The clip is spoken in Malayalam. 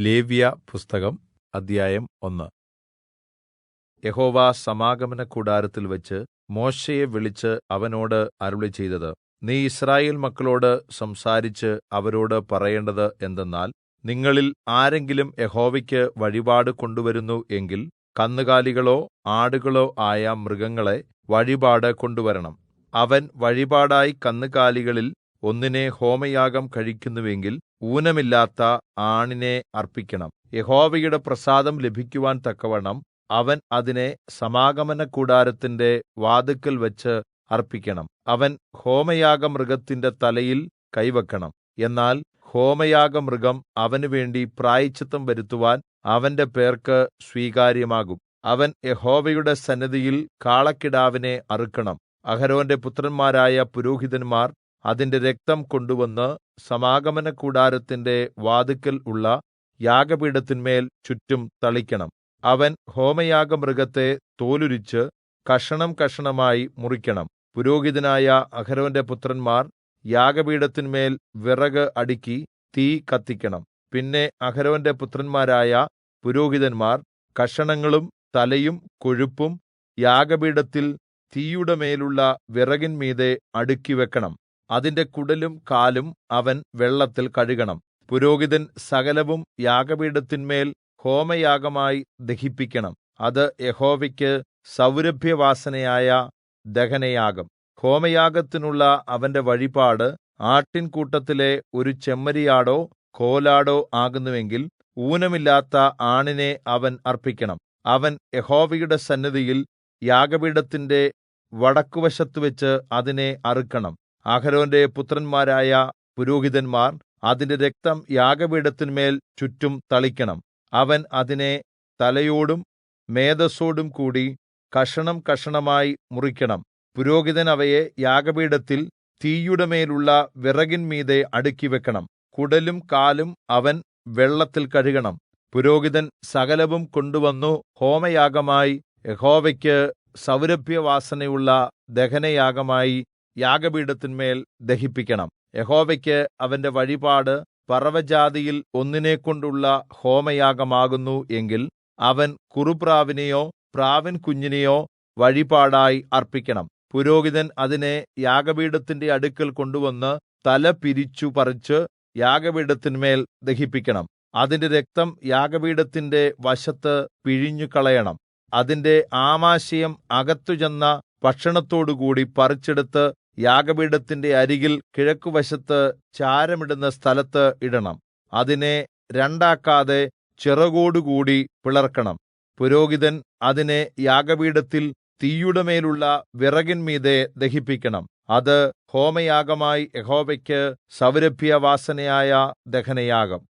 ലേവ്യപുസ്തകം അദ്ധ്യായം 1. യഹോവ സമാഗമനകൂടാരത്തിൽവച്ച് മോശെയെ വിളിച്ച് അവനോട് അരുളിച്ചെയ്തത്, നീ യിസ്രായേൽ മക്കളോട് സംസാരിച്ച് അവരോട് പറയേണ്ടത് എന്തെന്നാൽ, നിങ്ങളിൽ ആരെങ്കിലും യഹോവയ്ക്ക് വഴിപാട് കൊണ്ടുവരുന്നു എങ്കിൽ കന്നുകാലികളോ ആടുകളോ ആയ മൃഗങ്ങളെ വഴിപാട് കൊണ്ടുവരണം. അവൻ വഴിപാടായി കന്നുകാലികളിൽ ഒന്നിനെ ഹോമയാഗം കഴിക്കുന്നുവെങ്കിൽ ഊനമില്ലാത്ത ആണിനെ അർപ്പിക്കണം. യഹോവയുടെ പ്രസാദം ലഭിക്കുവാൻ തക്കവണ്ണം അവൻ അതിനെ സമാഗമനകൂടാരത്തിന്റെ വാതിൽക്കൽ വച്ച് അർപ്പിക്കണം. അവൻ ഹോമയാഗമൃഗത്തിന്റെ തലയിൽ കൈവക്കണം. എന്നാൽ ഹോമയാഗമൃഗം അവനുവേണ്ടി പ്രായശ്ചിത്തം വരുത്തുവാൻ അവന്റെ പേർക്ക് സ്വീകാര്യമാകും. അവൻ യഹോവയുടെ സന്നിധിയിൽ കാളക്കിടാവിനെ അറുക്കണം. അഹരോന്റെ പുത്രന്മാരായ പുരോഹിതന്മാർ അതിന്റെ രക്തം കൊണ്ടുവന്ന് സമാഗമനകൂടാരത്തിന്റെ വാതിൽക്കൽ ഉള്ള യാഗപീഠത്തിന്മേൽ ചുറ്റും തളിക്കണം. അവൻ ഹോമയാഗമൃഗത്തെ തോലുരിച്ച് കഷണം കഷണമായി മുറിക്കണം. പുരോഹിതനായ അഹരോന്റെ പുത്രന്മാർ യാഗപീഠത്തിന്മേൽ വിറക് അടുക്കി തീ കത്തിക്കണം. പിന്നെ അഹരോന്റെ പുത്രന്മാരായ പുരോഹിതന്മാർ കഷണങ്ങളും തലയും കൊഴുപ്പും യാഗപീഠത്തിൽ തീയുടെ മേലുള്ള വിറകിന്മീതെ അടുക്കിവെക്കണം. അതിന്റെ കുടലും കാലും അവൻ വെള്ളത്തിൽ കഴുകണം. പുരോഹിതൻ സകലവും യാഗപീഠത്തിന്മേൽ ഹോമയാഗമായി ദഹിപ്പിക്കണം. അത് യഹോവയ്ക്ക് സൗരഭ്യവാസനയായ ദഹനയാഗം. ഹോമയാഗത്തിനുള്ള അവന്റെ വഴിപാട് ആട്ടിൻകൂട്ടത്തിലെ ഒരു ചെമ്മരിയാടോ കോലാടോ ആകുന്നുവെങ്കിൽ ഊനമില്ലാത്ത ആണിനെ അവൻ അർപ്പിക്കണം. അവൻ യഹോവയുടെ സന്നിധിയിൽ യാഗപീഠത്തിന്റെ വടക്കുവശത്തുവച്ച് അതിനെ അറുക്കണം. അഹരോന്റെ പുത്രന്മാരായ പുരോഹിതന്മാർ അതിന്റെ രക്തം യാഗപീഠത്തിന്മേൽ ചുറ്റും തളിക്കണം. അവൻ അതിനെ തലയോടും മേദസ്സോടും കൂടി കഷണം കഷണമായി മുറിക്കണം. പുരോഹിതൻ അവയെ യാഗപീഠത്തിൽ തീയുടെ മേലുള്ള വിറകിന്മീതെ അടുക്കിവെക്കണം. കുടലും കാലും അവൻ വെള്ളത്തിൽ കഴുകണം. പുരോഹിതൻ സകലവും കൊണ്ടുവന്നു ഹോമയാഗമായി യഹോവയ്ക്ക് സൗരഭ്യവാസനയുള്ള ദഹനയാഗമായി യാഗപീഠത്തിന്മേൽ ദഹിപ്പിക്കണം. യഹോവയ്ക്ക് അവന്റെ വഴിപാട് പറവജാതിയിൽ ഒന്നിനെക്കൊണ്ടുള്ള ഹോമയാഗമാകുന്നു എങ്കിൽ അവൻ കുറുപ്രാവിനെയോ പ്രാവിൻ കുഞ്ഞിനെയോ വഴിപാടായി അർപ്പിക്കണം. പുരോഹിതൻ അതിനെ യാഗപീഠത്തിന്റെ അടുക്കൽ കൊണ്ടുവന്ന് തല പിരിച്ചു പറിച്ച് യാഗപീഠത്തിന്മേൽ ദഹിപ്പിക്കണം. അതിന്റെ രക്തം യാഗപീഠത്തിന്റെ വശത്ത് പിഴിഞ്ഞുകളയണം. അതിന്റെ ആമാശയം അകത്തുചെന്ന ഭക്ഷണത്തോടുകൂടി പറിച്ചെടുത്ത് യാഗപീഠത്തിന്റെ അരികിൽ കിഴക്കുവശത്ത് ചാരമിടുന്ന സ്ഥലത്ത് ഇടണം. അതിനെ രണ്ടാക്കാതെ ചിറകോടുകൂടി പിളർക്കണം. പുരോഹിതൻ അതിനെ യാഗപീഠത്തിൽ തീയുടെ മേലുള്ള വിറകിന്മീതെ ദഹിപ്പിക്കണം. അത് ഹോമയാഗമായി യഹോവയ്ക്ക് സൗരഭ്യവാസനയായ ദഹനയാഗം.